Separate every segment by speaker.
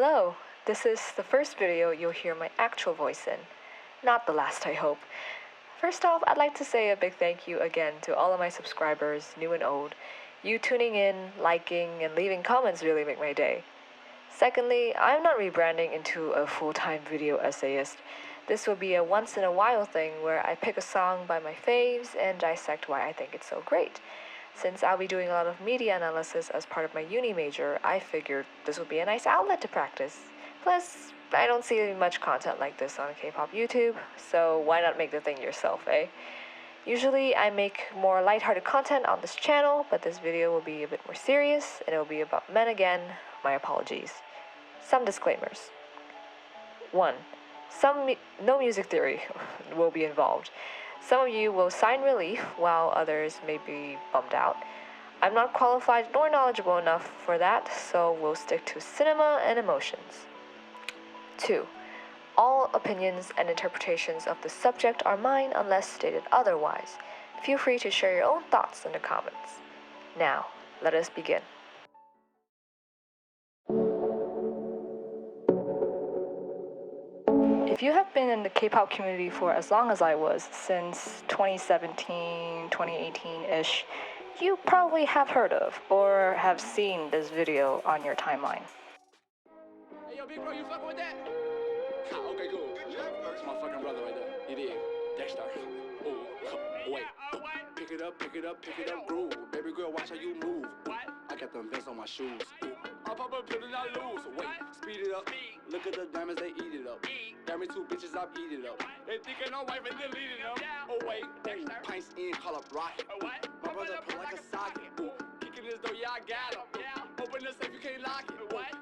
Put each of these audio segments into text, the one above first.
Speaker 1: Hello, this is the first video you'll hear my actual voice in. Not the last, I hope. First off, I'd like to say a big thank you again to all of my subscribers, new and old. You tuning in, liking, and leaving comments really make my day. Secondly, I'm not rebranding into a full-time video essayist. This will be a once-in-a-while thing where I pick a song by my faves and dissect why I think it's so great. Since I'll be doing a lot of media analysis as part of my uni major, I figured this would be a nice outlet to practice. Plus, I don't see much content like this on K-pop YouTube, so why not make the thing yourself, eh? Usually, I make more lighthearted content on this channel, but this video will be a bit more serious, and it will be about men again. My apologies. Some disclaimers. 1. No music theory will be involved. Some of you will sign relief, while others may be bummed out. I'm not qualified nor knowledgeable enough for that, so we'll stick to cinema and emotions. 2. All opinions and interpretations of the subject are mine unless stated otherwise. Feel free to share your own thoughts in the comments. Now, let us begin. If you have been in the K-pop community for as long as I was, since 2017, 2018-ish, you probably have heard of or have seen this video on your timeline.
Speaker 2: Hey, yo, big bro, you fucking with that? Okay, cool. That's my fucking brother right there. You dig? Dexter. Oh, wait. Pick it up, groove. Baby girl, watch how you move. I got them vents on my shoes. I'll pop up, put it out loose. Wait, speed it up. Look at the diamonds, they eat it up. Got me 2 bitches, I'll eat it up. They thinking I'm wife and deleting them. Oh, wait. Pints in, call up rocket. My brother put like a socket. Kicking this door, yeah, I got him. Open the safe, you can't lock it.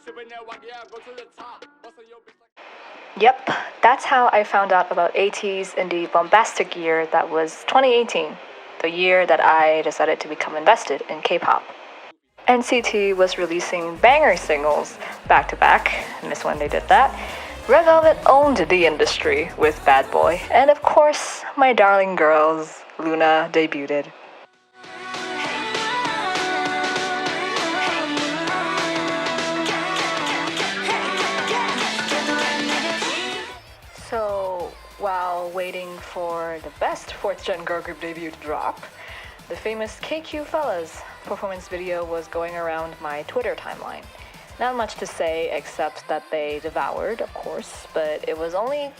Speaker 2: Sipping that walk, yeah, go to the top. Bustin' your bitch like...
Speaker 1: Yep, that's how I found out about ateez in the bombastic year that was 2018, the year that I decided to become invested in K-pop. NCT was releasing banger singles back to back, missed when they did that. Red Velvet owned the industry with Bad Boy, and of course, my darling girls, Loona debuted. So, while waiting for the best 4th gen girl group debut to drop, the famous KQ Fellas performance video was going around my Twitter timeline. Not much to say except that they devoured, of course, but it was only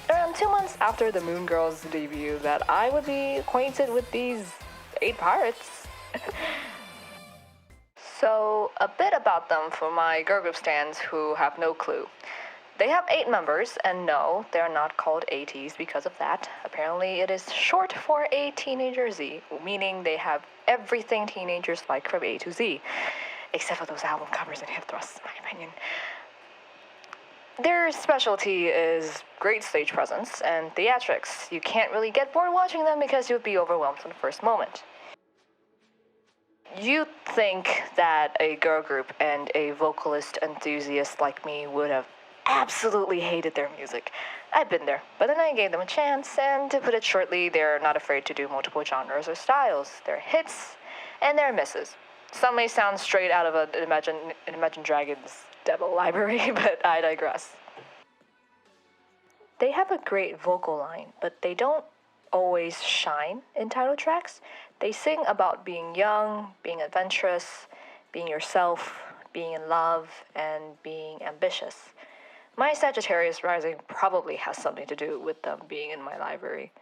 Speaker 1: around 2 months after the Moon Girls debut that I would be acquainted with these 8 pirates. So, a bit about them for my girl group stans who have no clue. They have 8 members, and no, they're not called ateez because of that. Apparently, it is short for a teenager Z, meaning they have everything teenagers like from A to Z, except for those album covers and hip thrusts, in my opinion. Their specialty is great stage presence and theatrics. You can't really get bored watching them because you'll be overwhelmed from the first moment. You'd think that a girl group and a vocalist enthusiast like me would have absolutely hated their music. I've been there, but then I gave them a chance, and to put it shortly, they're not afraid to do multiple genres or styles. They're hits, and they're misses. Some may sound straight out of an Imagine Dragons demo library, but I digress. They have a great vocal line, but they don't always shine in title tracks. They sing about being young, being adventurous, being yourself, being in love, and being ambitious. My Sagittarius rising probably has something to do with them being in my library.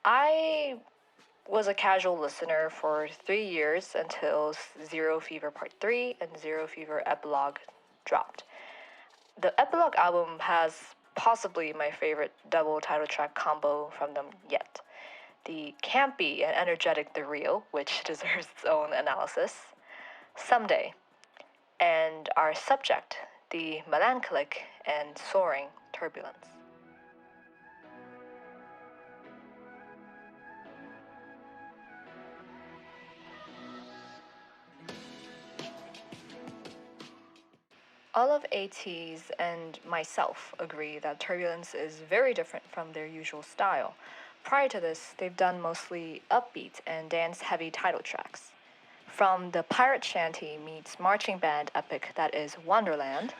Speaker 1: I was a casual listener for 3 years until Zero Fever Part 3 and Zero Fever Epilogue dropped. The Epilogue album has possibly my favorite double title track combo from them yet. The campy and energetic The Real, which deserves its own analysis, Someday, and our subject, the melancholic and soaring Turbulence. All of ateez and myself agree that Turbulence is very different from their usual style. Prior to this, they've done mostly upbeat and dance-heavy title tracks. From the pirate shanty meets marching band epic that is Wonderland,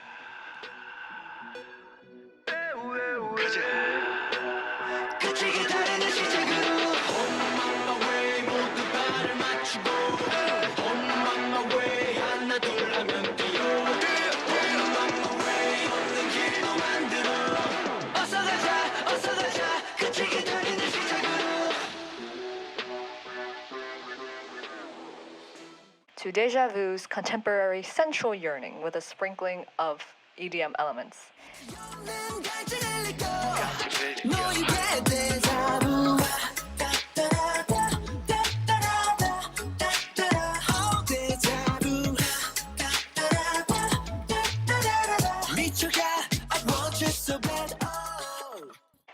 Speaker 1: to Deja Vu's contemporary sensual yearning with a sprinkling of EDM elements.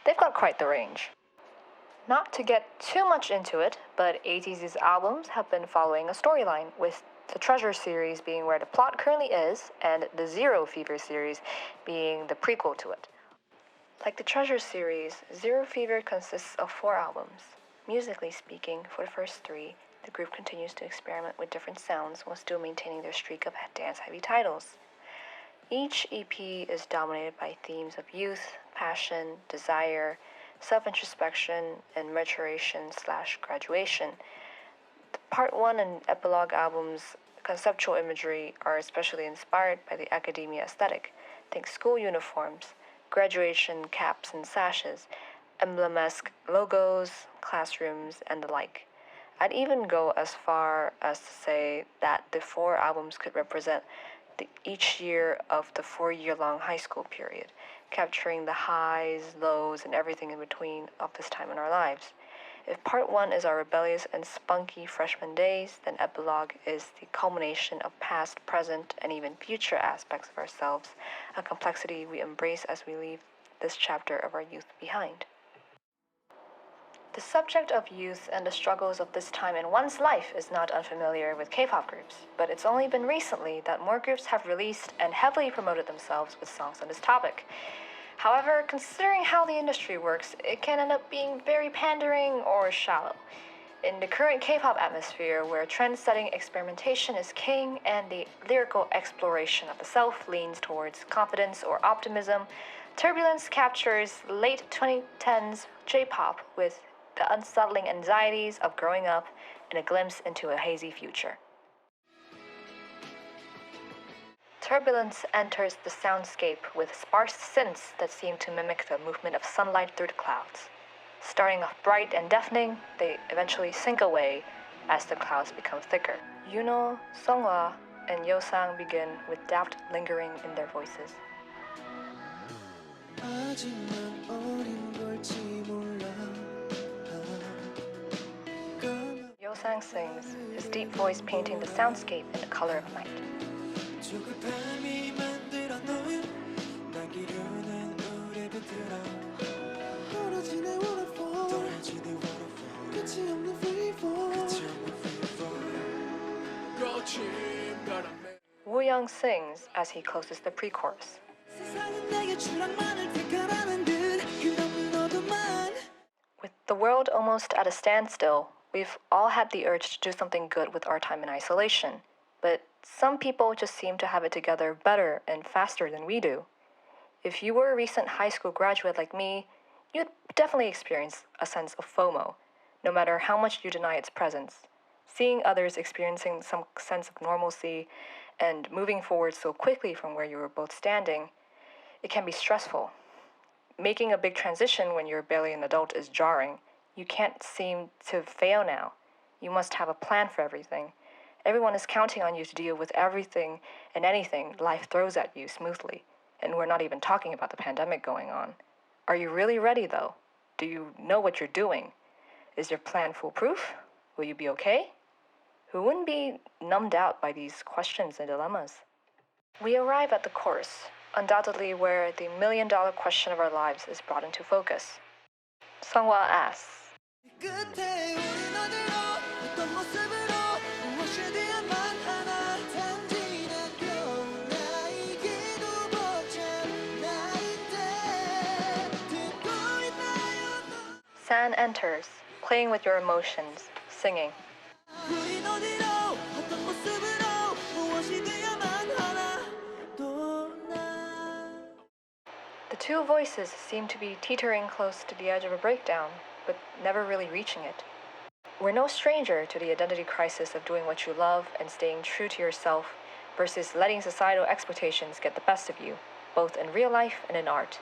Speaker 1: They've got quite the range. Not to get too much into it, but ateez's albums have been following a storyline, with the Treasure series being where the plot currently is, and the Zero Fever series being the prequel to it. Like the Treasure series, Zero Fever consists of 4 albums. Musically speaking, for the first 3, the group continues to experiment with different sounds while still maintaining their streak of dance-heavy titles. Each EP is dominated by themes of youth, passion, desire, self-introspection, and maturation/graduation. The Part 1 and Epilogue albums' conceptual imagery are especially inspired by the academia aesthetic. Think school uniforms, graduation caps and sashes, emblem-esque logos, classrooms, and the like. I'd even go as far as to say that the 4 albums could represent each year of the 4-year-long high school period, capturing the highs, lows, and everything in between of this time in our lives. If Part 1 is our rebellious and spunky freshman days, then Epilogue is the culmination of past, present, and even future aspects of ourselves, a complexity we embrace as we leave this chapter of our youth behind. The subject of youth and the struggles of this time in one's life is not unfamiliar with K-pop groups, but it's only been recently that more groups have released and heavily promoted themselves with songs on this topic. However, considering how the industry works, it can end up being very pandering or shallow. In the current K-pop atmosphere, where trend-setting experimentation is king and the lyrical exploration of the self leans towards confidence or optimism, Turbulence captures late 2010s J-pop with the unsettling anxieties of growing up and a glimpse into a hazy future. Turbulence enters the soundscape with sparse synths that seem to mimic the movement of sunlight through the clouds. Starting off bright and deafening, they eventually sink away as the clouds become thicker. Yuno, Songhwa, and Yeosang begin with daft lingering in their voices. Yeosang sings, his deep voice painting the soundscape in the color of night. Woo-young sings as he closes the pre-chorus. With the world almost at a standstill, we've all had the urge to do something good with our time in isolation, but some people just seem to have it together better and faster than we do. If you were a recent high school graduate like me, you'd definitely experience a sense of FOMO, no matter how much you deny its presence. Seeing others experiencing some sense of normalcy and moving forward so quickly from where you were both standing, it can be stressful. Making a big transition when you're barely an adult is jarring. You can't seem to fail now. You must have a plan for everything. Everyone is counting on you to deal with everything and anything life throws at you smoothly. And we're not even talking about the pandemic going on. Are you really ready, though? Do you know what you're doing? Is your plan foolproof? Will you be okay? Who wouldn't be numbed out by these questions and dilemmas? We arrive at the chorus, undoubtedly where the million-dollar question of our lives is brought into focus. Songhwa asks, San enters, playing with your emotions, singing.
Speaker 3: 어떤 모습으로 무엇이 되야만 하나 또 나.
Speaker 1: The two voices seem to be teetering close to the edge of a breakdown, but never really reaching it. We're no stranger to the identity crisis of doing what you love and staying true to yourself versus letting societal expectations get the best of you, both in real life and in art.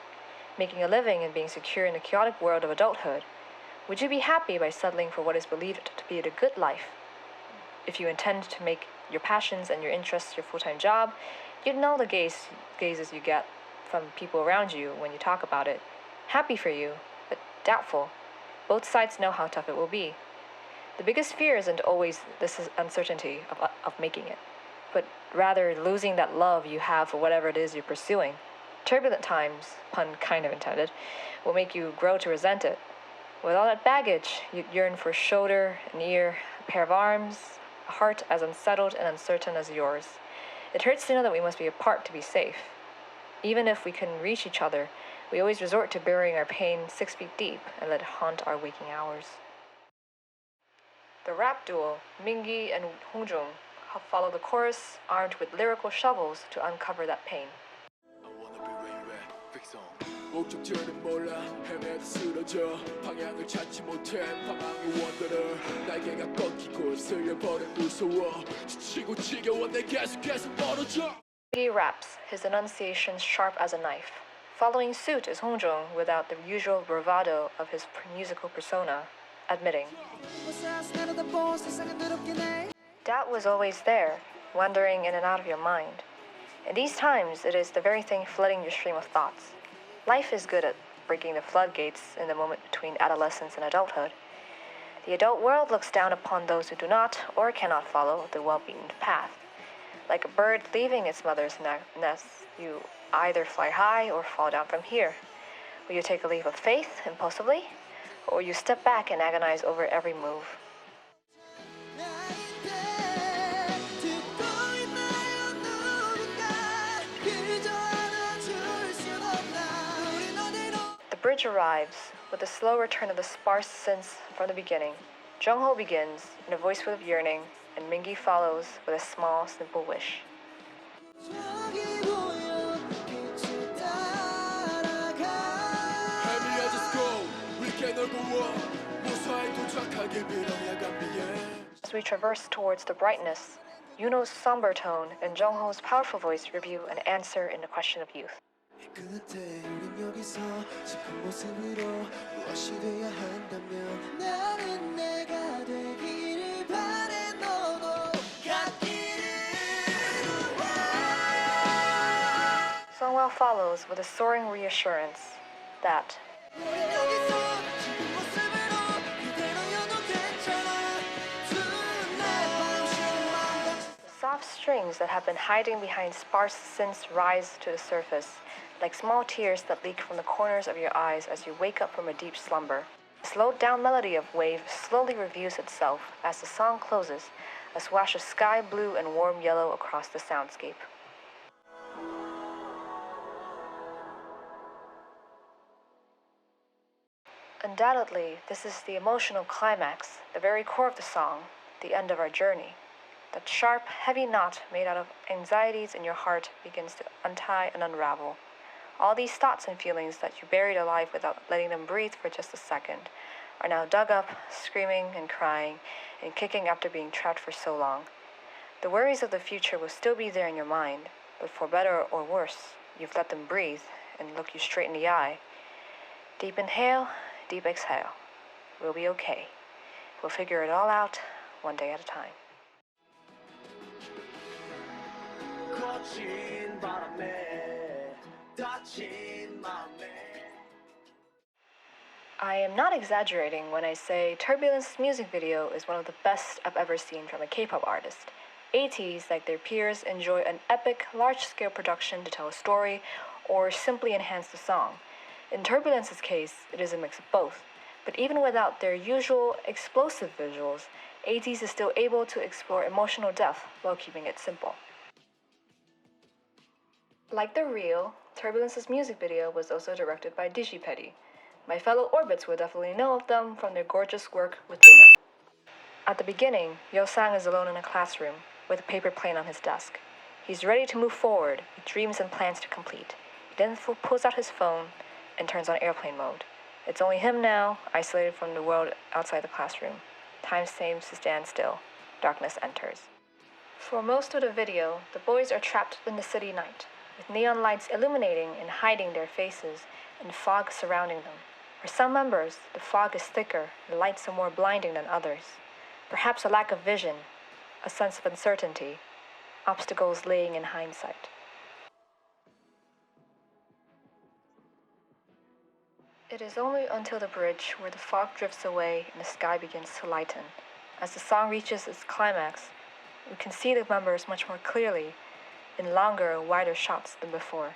Speaker 1: Making a living and being secure in the chaotic world of adulthood. Would you be happy by settling for what is believed to be the good life? If you intend to make your passions and your interests your full-time job, you'd know the gazes you get from people around you when you talk about it. Happy for you, but doubtful. Both sides know how tough it will be. The biggest fear isn't always this uncertainty of making it, but rather losing that love you have for whatever it is you're pursuing. Turbulent times, pun kind of intended, will make you grow to resent it. With all that baggage, you'd yearn for a shoulder, an ear, a pair of arms, a heart as unsettled and uncertain as yours. It hurts to know that we must be apart to be safe. Even if we can reach each other, we always resort to burying our pain 6 feet deep and let it haunt our waking hours. The rap duo, Mingi and Heung follow the chorus armed with lyrical shovels to uncover that pain.
Speaker 2: I wanna be where you at, big song. 목적지는 몰라 헤매다 쓰러져 방향을 찾지 못해 방황의 원더를 날개가 꺾이고 쓸려버린 무서워 지치고 지겨워 내 계속해서 멀어져.
Speaker 1: Mingi raps, his enunciation sharp as a knife. Following suit is Heung without the usual bravado of his musical persona, admitting, doubt was always there, wandering in and out of your mind. In these times, it is the very thing flooding your stream of thoughts. Life is good at breaking the floodgates in the moment between adolescence and adulthood. The adult world looks down upon those who do not or cannot follow the well-beaten path. Like a bird leaving its mother's nest, you either fly high or fall down from here. Will you take a leap of faith impulsively, or will you step back and agonize over every move? The bridge arrives with the slow return of the sparse synths from the beginning. Jungho begins in a voice full of yearning, and Mingi follows with a small, simple wish. As we traverse towards the brightness, Yuno's somber tone and Jungho's powerful voice review an answer in the question of youth. Songwell follows with a soaring reassurance that the soft strings that have been hiding behind sparse synths rise to the surface, like small tears that leak from the corners of your eyes as you wake up from a deep slumber. The slowed-down melody of Wave slowly reviews itself as the song closes, a swash of sky blue and warm yellow across the soundscape. Undoubtedly, this is the emotional climax, the very core of the song, the end of our journey. That sharp, heavy knot made out of anxieties in your heart begins to untie and unravel. All these thoughts and feelings that you buried alive without letting them breathe for just a second are now dug up, screaming and crying and kicking after being trapped for so long. The worries of the future will still be there in your mind, but for better or worse, you've let them breathe and look you straight in the eye. Deep inhale, deep exhale. We'll be okay. We'll figure it all out one day at a time. I am not exaggerating when I say Turbulence's music video is one of the best I've ever seen from a K-pop artist. ateez, like their peers, enjoy an epic, large-scale production to tell a story or simply enhance the song. In Turbulence's case, it is a mix of both. But even without their usual explosive visuals, ateez is still able to explore emotional depth while keeping it simple. Like the real, Turbulence's music video was also directed by Digipedi. My fellow Orbits will definitely know of them from their gorgeous work with Loona. At the beginning, Yo-sang is alone in a classroom, with a paper plane on his desk. He's ready to move forward, with dreams and plans to complete. He then pulls out his phone and turns on airplane mode. It's only him now, isolated from the world outside the classroom. Time seems to stand still. Darkness enters. For most of the video, the boys are trapped in the city night, with neon lights illuminating and hiding their faces and fog surrounding them. For some members, the fog is thicker, the lights are more blinding than others. Perhaps a lack of vision, a sense of uncertainty, obstacles laying in hindsight. It is only until the bridge where the fog drifts away and the sky begins to lighten. As the song reaches its climax, we can see the members much more clearly in longer, wider shots than before.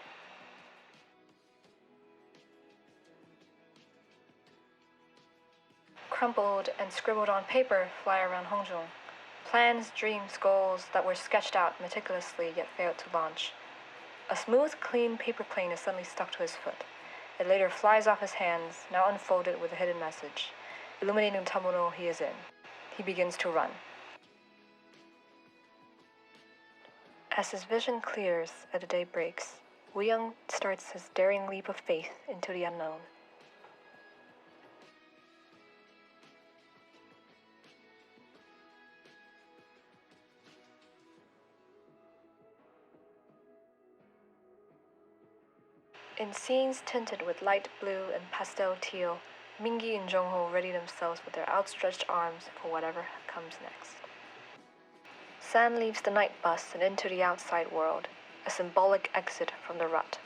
Speaker 1: Crumpled and scribbled on paper fly around Hongjong. Plans, dreams, goals that were sketched out meticulously yet failed to launch. A smooth, clean paper plane is suddenly stuck to his foot. It later flies off his hands, now unfolded with a hidden message, illuminating the terminal he is in. He begins to run. As his vision clears as the day breaks, Heung starts his daring leap of faith into the unknown. In scenes tinted with light blue and pastel teal, Mingi and Jongho ready themselves with their outstretched arms for whatever comes next. San leaves the night bus and into the outside world, a symbolic exit from the rut.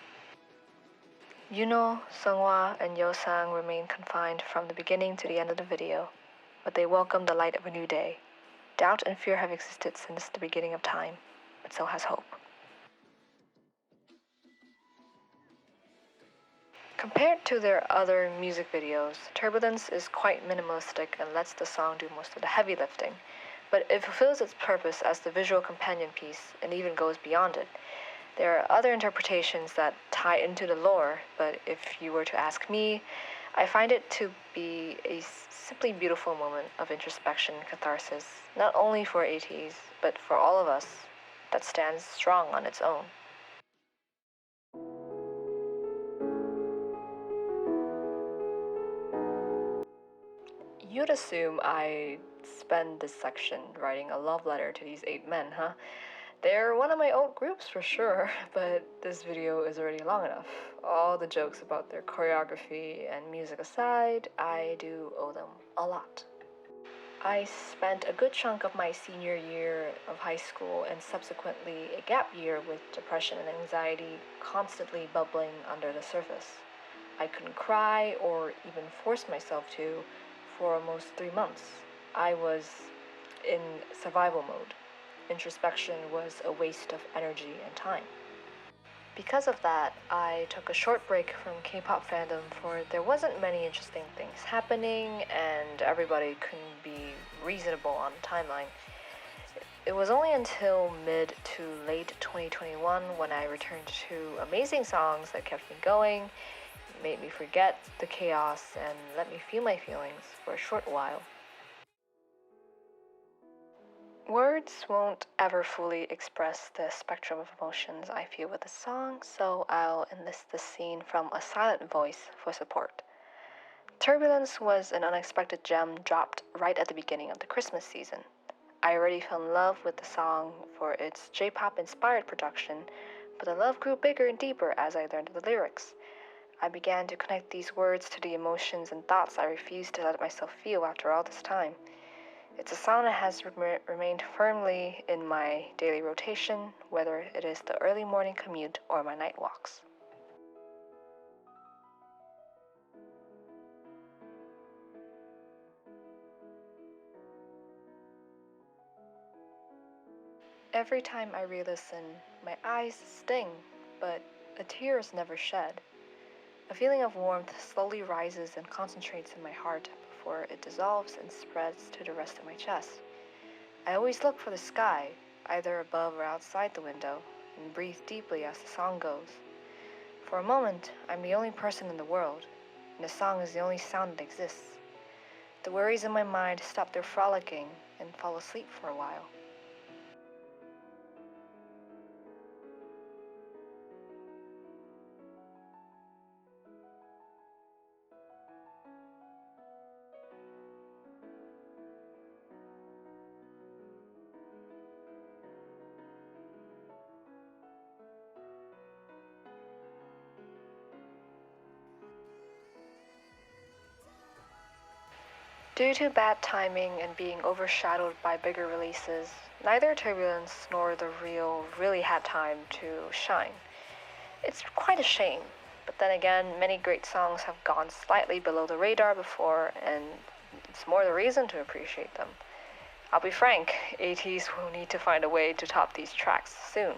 Speaker 1: Yuno, Seonghwa, and Yeosang remain confined from the beginning to the end of the video, but they welcome the light of a new day. Doubt and fear have existed since the beginning of time, but so has hope. Compared to their other music videos, Turbulence is quite minimalistic and lets the song do most of the heavy lifting, but it fulfills its purpose as the visual companion piece and even goes beyond it. There are other interpretations that tie into the lore, but if you were to ask me, I find it to be a simply beautiful moment of introspection and catharsis, not only for ateez, but for all of us, that stands strong on its own. You'd assume I spend this section writing a love letter to these 8 men, huh? They're one of my old groups for sure, but this video is already long enough. All the jokes about their choreography and music aside, I do owe them a lot. I spent a good chunk of my senior year of high school and subsequently a gap year with depression and anxiety constantly bubbling under the surface. I couldn't cry or even force myself to for almost 3 months. I was in survival mode. Introspection was a waste of energy and time. Because of that, I took a short break from K-pop fandom, for there wasn't many interesting things happening and everybody couldn't be reasonable on the timeline. It was only until mid to late 2021 when I returned to amazing songs that kept me going, made me forget the chaos, and let me feel my feelings for a short while. Words won't ever fully express the spectrum of emotions I feel with a song, so I'll enlist the scene from a silent voice for support. Turbulence was an unexpected gem dropped right at the beginning of the Christmas season. I already fell in love with the song for its J-pop inspired production, but the love grew bigger and deeper as I learned the lyrics. I began to connect these words to the emotions and thoughts I refused to let myself feel after all this time. It's a song that has remained firmly in my daily rotation, whether it is the early morning commute or my night walks. Every time I re-listen, my eyes sting, but a tear is never shed. A feeling of warmth slowly rises and concentrates in my heart before it dissolves and spreads to the rest of my chest. I always look for the sky, either above or outside the window, and breathe deeply as the song goes. For a moment, I'm the only person in the world, and the song is the only sound that exists. The worries in my mind stop their frolicking and fall asleep for a while. Due to bad timing and being overshadowed by bigger releases, neither Turbulence nor The Real really had time to shine. It's quite a shame, but then again, many great songs have gone slightly below the radar before, and it's more the reason to appreciate them. I'll be frank, ateez will need to find a way to top these tracks soon.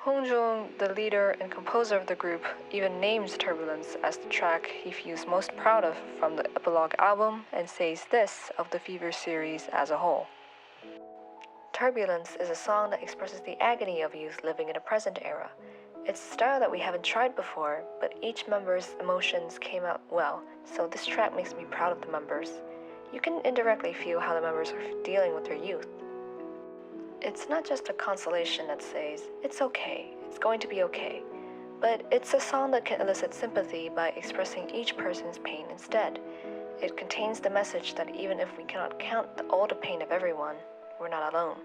Speaker 1: Heung, the leader and composer of the group, even names Turbulence as the track he feels most proud of from the Epilogue album and says this of the Fever series as a whole. Turbulence is a song that expresses the agony of youth living in a present era. It's a style that we haven't tried before, but each member's emotions came out well, so this track makes me proud of the members. You can indirectly feel how the members are dealing with their youth. It's not just a consolation that says, it's okay, it's going to be okay, but it's a song that can elicit sympathy by expressing each person's pain instead. It contains the message that even if we cannot count all the pain of everyone, we're not alone.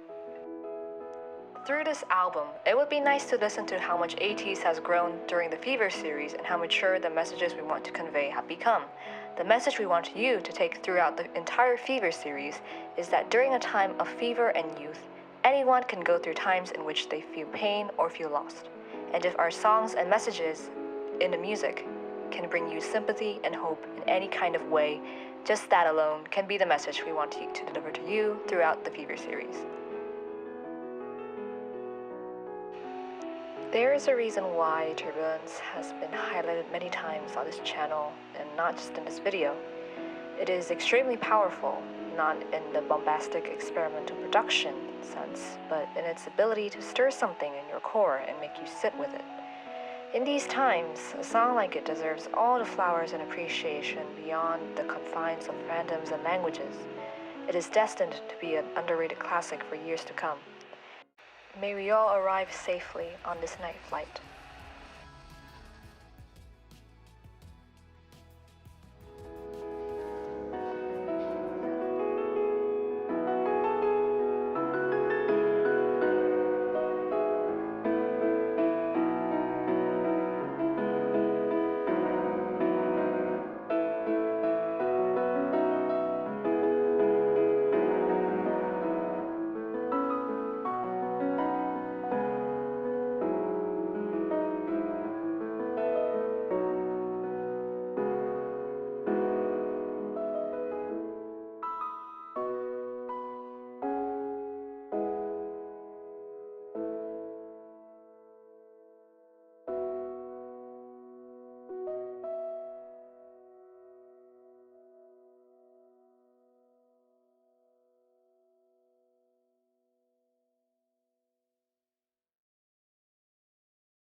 Speaker 1: Through this album, it would be nice to listen to how much ateez has grown during the Fever series and how mature the messages we want to convey have become. The message we want you to take throughout the entire Fever series is that during a time of fever and youth, anyone can go through times in which they feel pain or feel lost. And if our songs and messages in the music can bring you sympathy and hope in any kind of way, just that alone can be the message we want to deliver to you throughout the Fever series. There is a reason why Turbulence has been highlighted many times on this channel and not just in this video. It is extremely powerful, not in the bombastic experimental production sense, but in its ability to stir something in your core and make you sit with it. In these times, a song like it deserves all the flowers and appreciation beyond the confines of fandoms and languages. It is destined to be an underrated classic for years to come. May we all arrive safely on this night flight.